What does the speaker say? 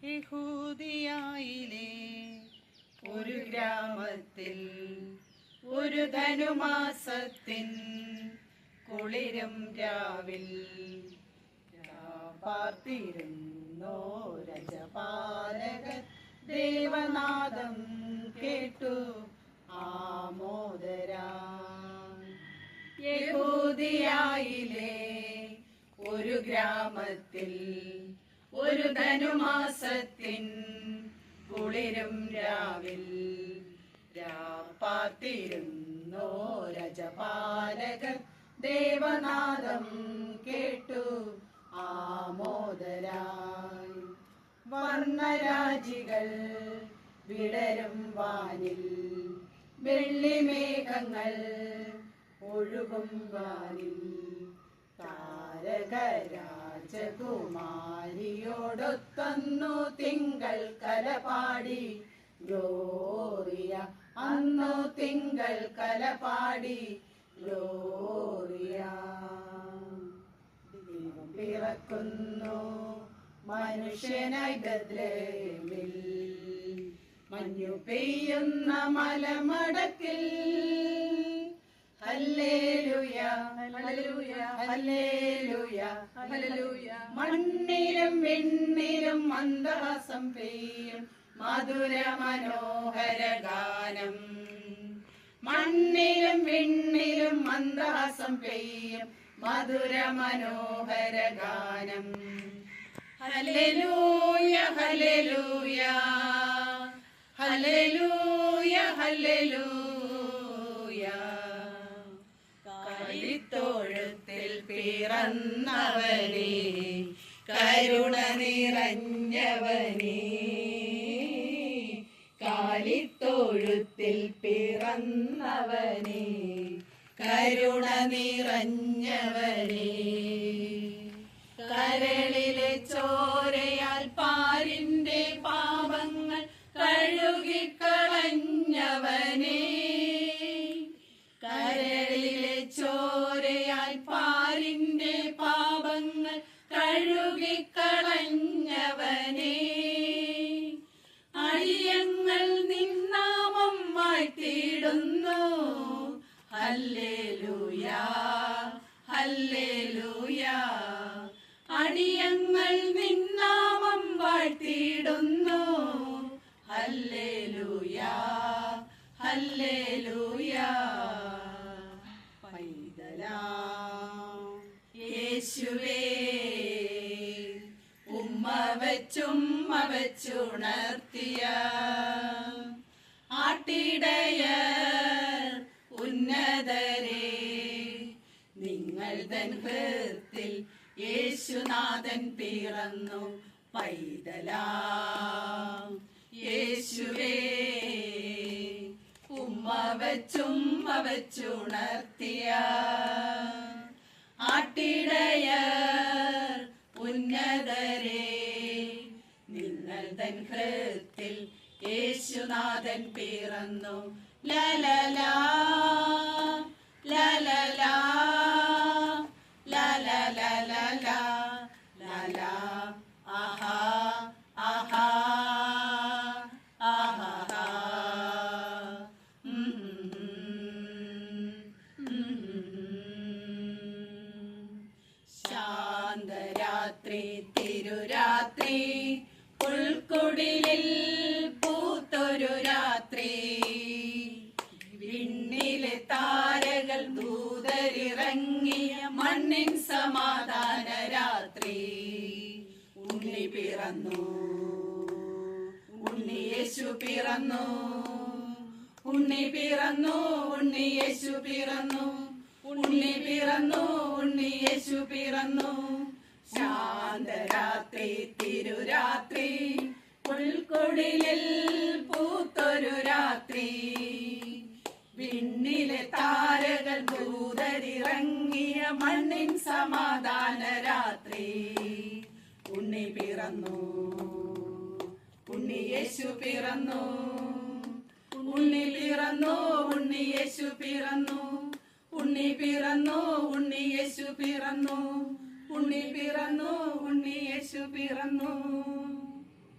യഹൂദിയായിലെ ഒരു ഗ്രാമത്തിൽ ഒരു ധനുമാസത്തിൻ കുളിരും രാവിൽ പാർത്തിരുന്നോ രജപാലകൻ ദേവനാദം കേട്ടു ആമോദരാ. യഹൂദിയായിലെ ഒരു ഗ്രാമത്തിൽ ഒരു ധനുമാസത്തിൻ കുളിരും രാവിൽ പാർത്തിരുന്നോ രജപാലകർ ദേവനാദം കേട്ടു ആമോദരായി. വർണ്ണരാജികൾ വിടരും വാനിൽ, വെള്ളിമേഘങ്ങൾ ഒഴുകും വാനിൽ, താരകരാജകുമാരിയോടൊത്തന്നു തിങ്കൾ കലപാടി ഗ്ലോറിയ. അന്നു തിങ്കൾ കലപാടി ഗ്ലോറിയ. ദൈവം പിറക്കുന്നു മനുഷ്യനായി ബെത്ലേഹേമിൽ, മഞ്ഞു പെയ്യുന്ന മലമടക്കിൽ. ഹല്ലേലൂയ ഹല്ലേലൂയ ഹല്ലേലൂയ ഹല്ലേലൂയ. മണ്ണിലും വെണ്ണിലും മന്ദഹാസം പെയ്യും മധുര മനോഹര ഗാനം. മണ്ണിലും വെണ്ണിലും മന്ദഹാസം പെയ്യും മധുര മനോഹര ഗാനം. ഹല്ലേലൂയ ഹല്ലേലൂയ ഹല്ലേലൂയ ഹല്ലേലൂയ. കളിത്തോഴത്തിൽ പിറന്നവനേ, കരുണ നിറഞ്ഞവനേ, കാലിത്തൊഴുത്തിൽ പിറന്നവനേ, കരുണ നിറഞ്ഞവനേ. കരളിലെ ചോരയാൽ പാരിന്റെ പാപങ്ങൾ കഴുകിക്കളഞ്ഞവനേ, കരളിലെ ചോരയാൽ പാരിന്റെ പാപങ്ങൾ കഴുകിക്കളഞ്ഞവനേ. അടിയങ്ങൾ നിന്നാമം വാഴ്ത്തിയിടുന്നു. Hallelujah hallelujah. അടിയങ്ങൾ നിന്നാമം വാഴ്ത്തിയിടുന്നു. Hallelujah hallelujah. പൈതലാം യേശുവേ, ഉമ്മ വെച്ചുണർത്തിയ ആട്ടിടയർ ഉന്നതരേ, നിങ്ങൾ തൻ ഹൃത്തിൽ യേശുനാഥൻ പിറന്നു. പൈതലാം യേശുവേ, ഉമ്മ വെച്ചുണർത്തിയ ആട്ടിടയർ ഉന്നതരേ, നിങ്ങൾ തൻ ഹൃത്തിൽ യേശുനാഥൻ പിറന്നു. ലലലാ ലലലാ ലലലാ ലലാ. ആഹാ ആഹാ ആഹാ. ശാന്തരാത്രി തിരുരാത്രി, ഉൾക്കുടിലിൽ പൂത്തൊരു രാത്രി. വിണ്ണിലെ താരകൾ ദൂതരിറങ്ങിയ മണ്ണിൻ സമാധാന രാത്രി. ഉണ്ണി പിറന്നു, ഉണ്ണി യേശു പിറന്നു, ഉണ്ണി പിറന്നു, ഉണ്ണി യേശു പിറന്നു, ഉണ്ണി പിറന്നു, ഉണ്ണി യേശു പിറന്നു. ശാന്തരാത്രി തിരുരാത്രി, ഉൾക്കുടിലിൽ പൂത്തൊരു രാത്രി. വിണ്ണിലെ താരകൾ ദൂതരിറങ്ങിയ മണ്ണിൻ സമാധാന രാത്രി. ഉണ്ണി പിറന്നു, ഉണ്ണി യേശു പിറന്നു, ഉണ്ണി പിറന്നു, ഉണ്ണി യേശു പിറന്നു, ഉണ്ണി പിറന്നു, ഉണ്ണി യേശു പിറന്നു, ഉണ്ണി പിറന്നു, ഉണ്ണി യേശു പിറന്നു.